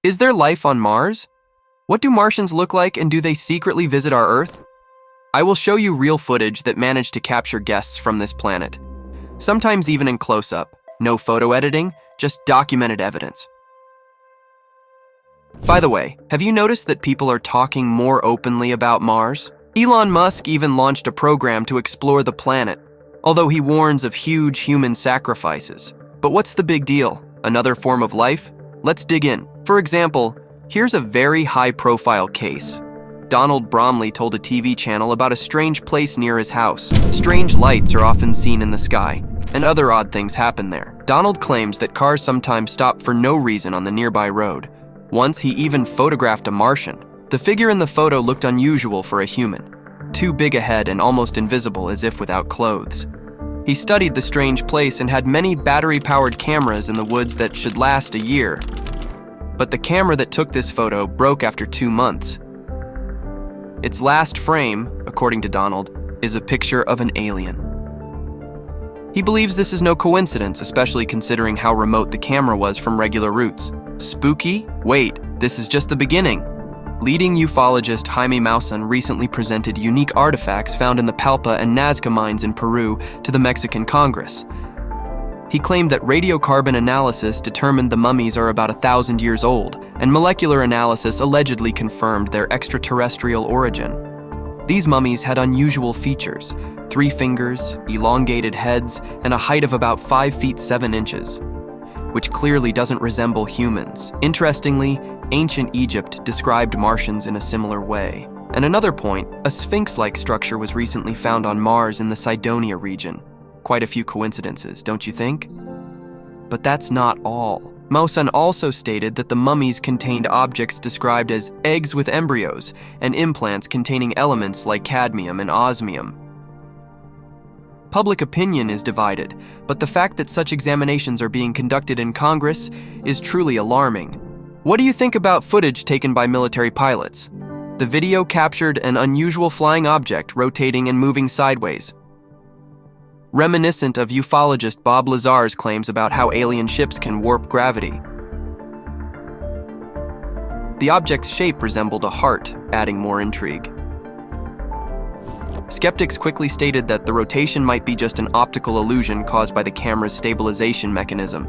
Is there life on Mars? What do Martians look like, and do they secretly visit our Earth? I will show you real footage that managed to capture guests from this planet. Sometimes even in close-up. No photo editing, just documented evidence. By the way, have you noticed that people are talking more openly about Mars? Elon Musk even launched a program to explore the planet, although he warns of huge human sacrifices. But what's the big deal? Another form of life? Let's dig in. For example, here's a very high-profile case. Donald Bromley told a TV channel about a strange place near his house. Strange lights are often seen in the sky, and other odd things happen there. Donald claims that cars sometimes stop for no reason on the nearby road. Once he even photographed a Martian. The figure in the photo looked unusual for a human. Too big a head and almost invisible, as if without clothes. He studied the strange place and had many battery-powered cameras in the woods that should last a year. But the camera that took this photo broke after 2 months. Its last frame, according to Donald, is a picture of an alien. He believes this is no coincidence, especially considering how remote the camera was from regular routes. Spooky? Wait, this is just the beginning. Leading ufologist Jaime Maussan recently presented unique artifacts found in the Palpa and Nazca mines in Peru to the Mexican Congress. He claimed that radiocarbon analysis determined the mummies are about 1,000 years old, and molecular analysis allegedly confirmed their extraterrestrial origin. These mummies had unusual features: 3 fingers, elongated heads, and a height of about 5 feet 7 inches, which clearly doesn't resemble humans. Interestingly, ancient Egypt described Martians in a similar way. And another point, a sphinx-like structure was recently found on Mars in the Cydonia region. Quite a few coincidences, don't you think? But that's not all. Maussan also stated that the mummies contained objects described as eggs with embryos and implants containing elements like cadmium and osmium. Public opinion is divided, but the fact that such examinations are being conducted in Congress is truly alarming. What do you think about footage taken by military pilots? The video captured an unusual flying object rotating and moving sideways, reminiscent of ufologist Bob Lazar's claims about how alien ships can warp gravity. The object's shape resembled a heart, adding more intrigue. Skeptics quickly stated that the rotation might be just an optical illusion caused by the camera's stabilization mechanism.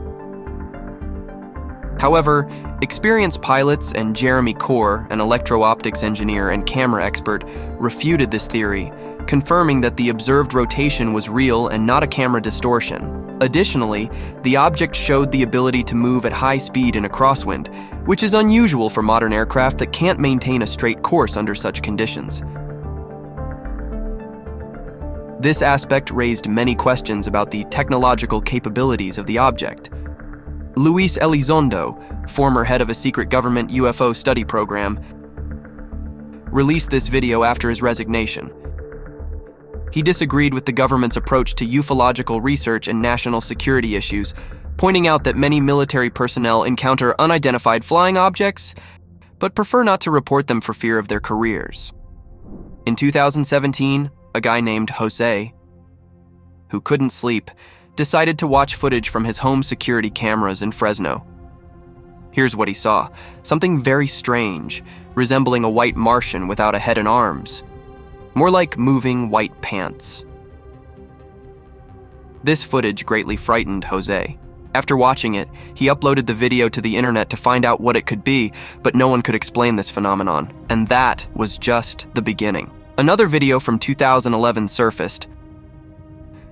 However, experienced pilots and Jeremy Corr, an electro-optics engineer and camera expert, refuted this theory, confirming that the observed rotation was real and not a camera distortion. Additionally, the object showed the ability to move at high speed in a crosswind, which is unusual for modern aircraft that can't maintain a straight course under such conditions. This aspect raised many questions about the technological capabilities of the object. Luis Elizondo, former head of a secret government UFO study program, released this video after his resignation. He disagreed with the government's approach to ufological research and national security issues, pointing out that many military personnel encounter unidentified flying objects, but prefer not to report them for fear of their careers. In 2017, a guy named Jose, who couldn't sleep, decided to watch footage from his home security cameras in Fresno. Here's what he saw: something very strange, resembling a white Martian without a head and arms. More like moving white pants. This footage greatly frightened Jose. After watching it, he uploaded the video to the internet to find out what it could be, but no one could explain this phenomenon, and that was just the beginning. Another video from 2011 surfaced,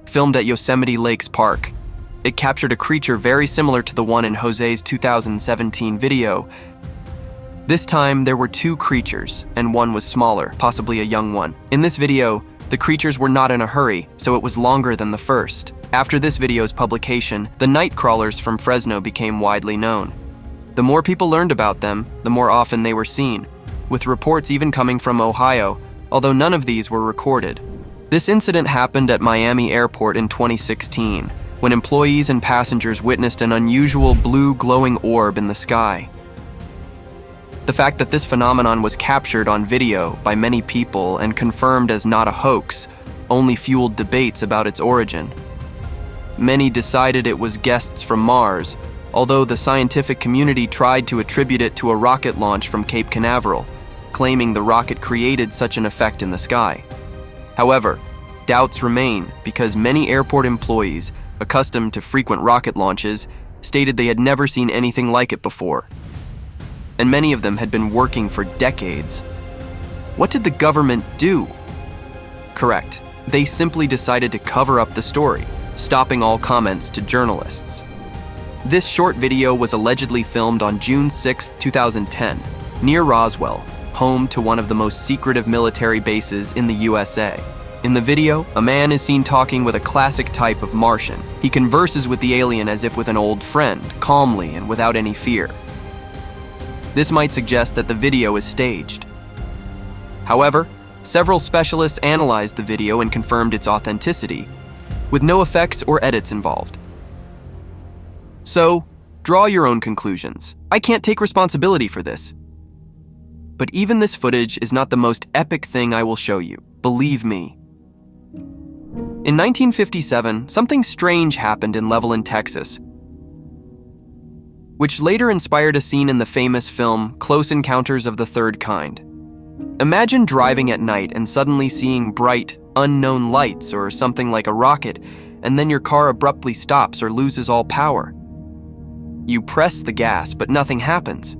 filmed at Yosemite Lakes Park. It captured a creature very similar to the one in Jose's 2017 video. This time, there were 2 creatures, and one was smaller, possibly a young one. In this video, the creatures were not in a hurry, so it was longer than the first. After this video's publication, the night crawlers from Fresno became widely known. The more people learned about them, the more often they were seen, with reports even coming from Ohio, although none of these were recorded. This incident happened at Miami Airport in 2016, when employees and passengers witnessed an unusual blue glowing orb in the sky. The fact that this phenomenon was captured on video by many people and confirmed as not a hoax only fueled debates about its origin. Many decided it was guests from Mars, although the scientific community tried to attribute it to a rocket launch from Cape Canaveral, claiming the rocket created such an effect in the sky. However, doubts remain because many airport employees, accustomed to frequent rocket launches, stated they had never seen anything like it before. And many of them had been working for decades. What did the government do? Correct. They simply decided to cover up the story, stopping all comments to journalists. This short video was allegedly filmed on June 6, 2010, near Roswell, home to one of the most secretive military bases in the USA. In the video, a man is seen talking with a classic type of Martian. He converses with the alien as if with an old friend, calmly and without any fear. This might suggest that the video is staged. However, several specialists analyzed the video and confirmed its authenticity, with no effects or edits involved. So, draw your own conclusions. I can't take responsibility for this. But even this footage is not the most epic thing I will show you, believe me. In 1957, something strange happened in Levelland, Texas, which later inspired a scene in the famous film Close Encounters of the Third Kind. Imagine driving at night and suddenly seeing bright, unknown lights or something like a rocket, and then your car abruptly stops or loses all power. You press the gas, but nothing happens.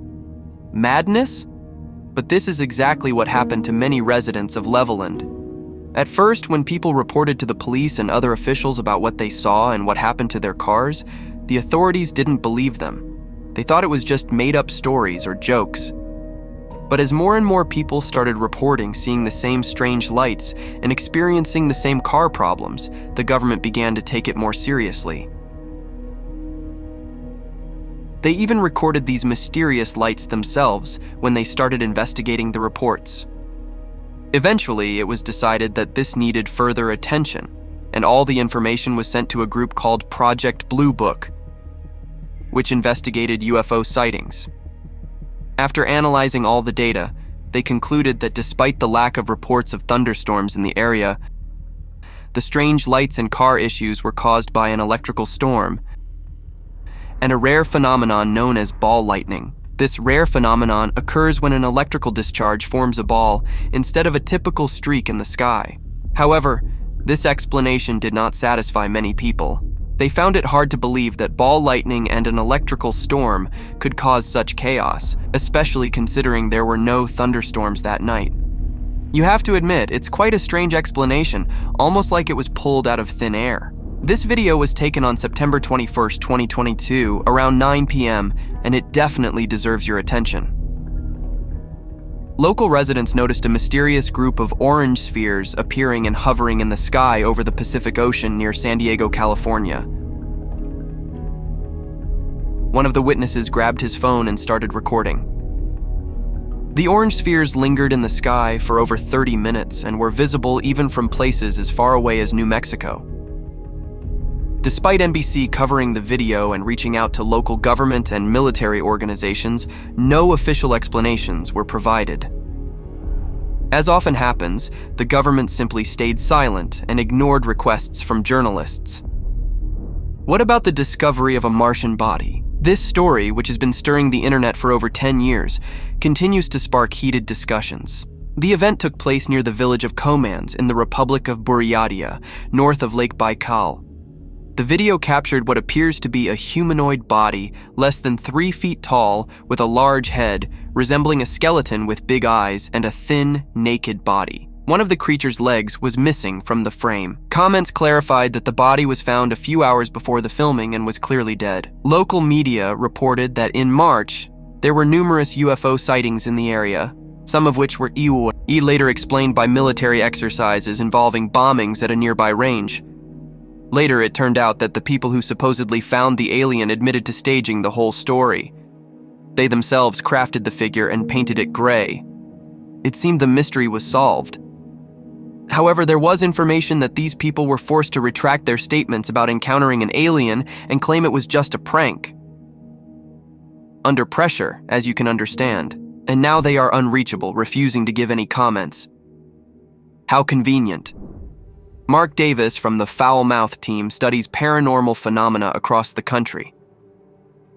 Madness? But this is exactly what happened to many residents of Levelland. At first, when people reported to the police and other officials about what they saw and what happened to their cars, the authorities didn't believe them. They thought it was just made-up stories or jokes. But as more and more people started reporting seeing the same strange lights and experiencing the same car problems, the government began to take it more seriously. They even recorded these mysterious lights themselves when they started investigating the reports. Eventually, it was decided that this needed further attention, and all the information was sent to a group called Project Blue Book, which investigated UFO sightings. After analyzing all the data, they concluded that despite the lack of reports of thunderstorms in the area, the strange lights and car issues were caused by an electrical storm and a rare phenomenon known as ball lightning. This rare phenomenon occurs when an electrical discharge forms a ball instead of a typical streak in the sky. However, this explanation did not satisfy many people. They found it hard to believe that ball lightning and an electrical storm could cause such chaos, especially considering there were no thunderstorms that night. You have to admit, it's quite a strange explanation, almost like it was pulled out of thin air. This video was taken on September 21st, 2022, around 9 p.m., and it definitely deserves your attention. Local residents noticed a mysterious group of orange spheres appearing and hovering in the sky over the Pacific Ocean near San Diego, California. One of the witnesses grabbed his phone and started recording. The orange spheres lingered in the sky for over 30 minutes and were visible even from places as far away as New Mexico. Despite NBC covering the video and reaching out to local government and military organizations, no official explanations were provided. As often happens, the government simply stayed silent and ignored requests from journalists. What about the discovery of a Martian body? This story, which has been stirring the internet for over 10 years, continues to spark heated discussions. The event took place near the village of Komans in the Republic of Buryatia, north of Lake Baikal. The video captured what appears to be a humanoid body less than 3 feet tall with a large head, resembling a skeleton with big eyes and a thin, naked body. One of the creature's legs was missing from the frame. Comments clarified that the body was found a few hours before the filming and was clearly dead. Local media reported that in March, there were numerous UFO sightings in the area, some of which were later explained by military exercises involving bombings at a nearby range. Later, it turned out that the people who supposedly found the alien admitted to staging the whole story. They themselves crafted the figure and painted it gray. It seemed the mystery was solved. However, there was information that these people were forced to retract their statements about encountering an alien and claim it was just a prank. Under pressure, as you can understand, and now they are unreachable, refusing to give any comments. How convenient. Mark Davis from the Foul Mouth team studies paranormal phenomena across the country.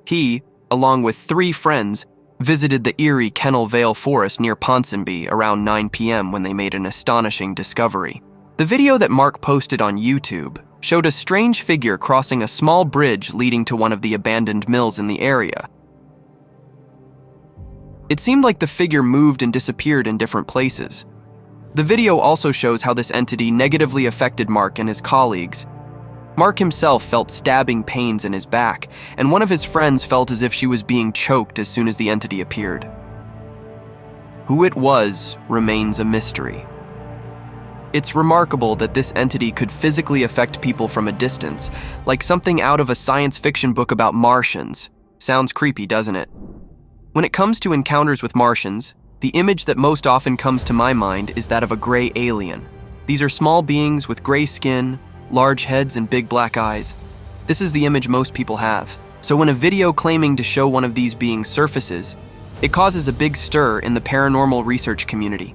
He, along with 3 friends, visited the eerie Kennel Vale Forest near Ponsonby around 9 p.m. when they made an astonishing discovery. The video that Mark posted on YouTube showed a strange figure crossing a small bridge leading to one of the abandoned mills in the area. It seemed like the figure moved and disappeared in different places. The video also shows how this entity negatively affected Mark and his colleagues. Mark himself felt stabbing pains in his back, and one of his friends felt as if she was being choked as soon as the entity appeared. Who it was remains a mystery. It's remarkable that this entity could physically affect people from a distance, like something out of a science fiction book about Martians. Sounds creepy, doesn't it? When it comes to encounters with Martians, the image that most often comes to my mind is that of a gray alien. These are small beings with gray skin, large heads, and big black eyes. This is the image most people have. So when a video claiming to show one of these beings surfaces, it causes a big stir in the paranormal research community.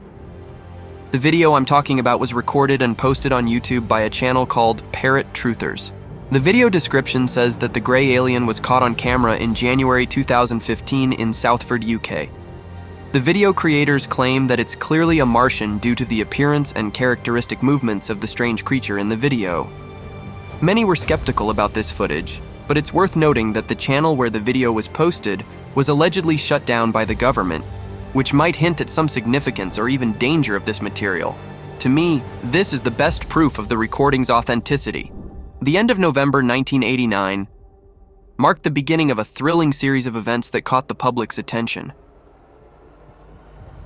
The video I'm talking about was recorded and posted on YouTube by a channel called Parrot Truthers. The video description says that the gray alien was caught on camera in January 2015 in Southford, UK. The video creators claim that it's clearly a Martian due to the appearance and characteristic movements of the strange creature in the video. Many were skeptical about this footage, but it's worth noting that the channel where the video was posted was allegedly shut down by the government, which might hint at some significance or even danger of this material. To me, this is the best proof of the recording's authenticity. The end of November 1989 marked the beginning of a thrilling series of events that caught the public's attention.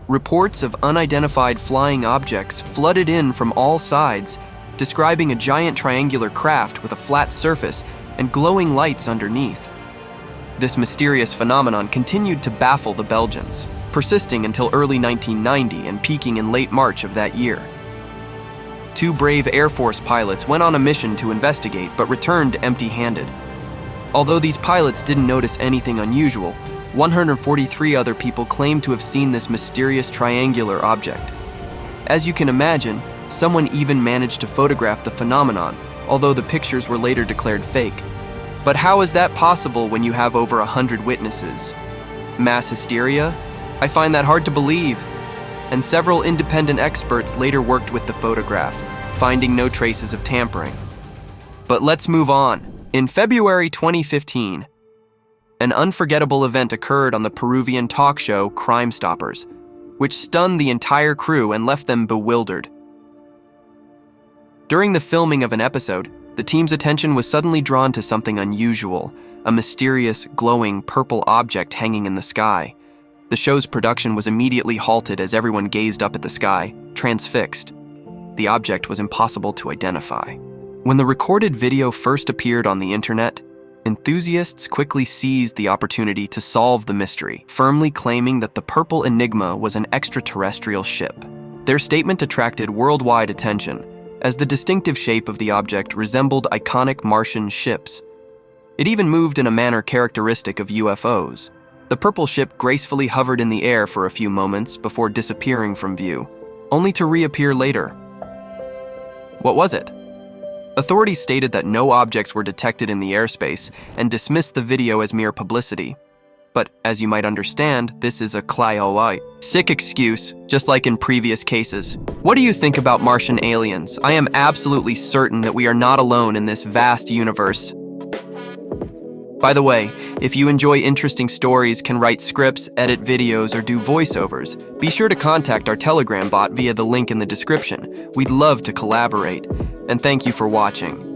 Reports of unidentified flying objects flooded in from all sides, describing a giant triangular craft with a flat surface and glowing lights underneath. This mysterious phenomenon continued to baffle the Belgians, persisting until early 1990 and peaking in late March of that year. 2 brave Air Force pilots went on a mission to investigate but returned empty-handed. Although these pilots didn't notice anything unusual, 143 other people claimed to have seen this mysterious triangular object. As you can imagine, someone even managed to photograph the phenomenon, although the pictures were later declared fake. But how is that possible when you have over 100 witnesses? Mass hysteria? I find that hard to believe. And several independent experts later worked with the photograph, finding no traces of tampering. But let's move on. In February 2015, an unforgettable event occurred on the Peruvian talk show Crime Stoppers, which stunned the entire crew and left them bewildered. During the filming of an episode, the team's attention was suddenly drawn to something unusual, a mysterious, glowing purple object hanging in the sky. The show's production was immediately halted as everyone gazed up at the sky, transfixed. The object was impossible to identify. When the recorded video first appeared on the internet, enthusiasts quickly seized the opportunity to solve the mystery, firmly claiming that the purple enigma was an extraterrestrial ship. Their statement attracted worldwide attention, as the distinctive shape of the object resembled iconic Martian ships. It even moved in a manner characteristic of UFOs. The purple ship gracefully hovered in the air for a few moments before disappearing from view, only to reappear later. What was it? Authorities stated that no objects were detected in the airspace and dismissed the video as mere publicity. But as you might understand, this is a sick excuse, just like in previous cases. What do you think about Martian aliens? I am absolutely certain that we are not alone in this vast universe. By the way, if you enjoy interesting stories, can write scripts, edit videos, or do voiceovers, be sure to contact our Telegram bot via the link in the description. We'd love to collaborate. And thank you for watching.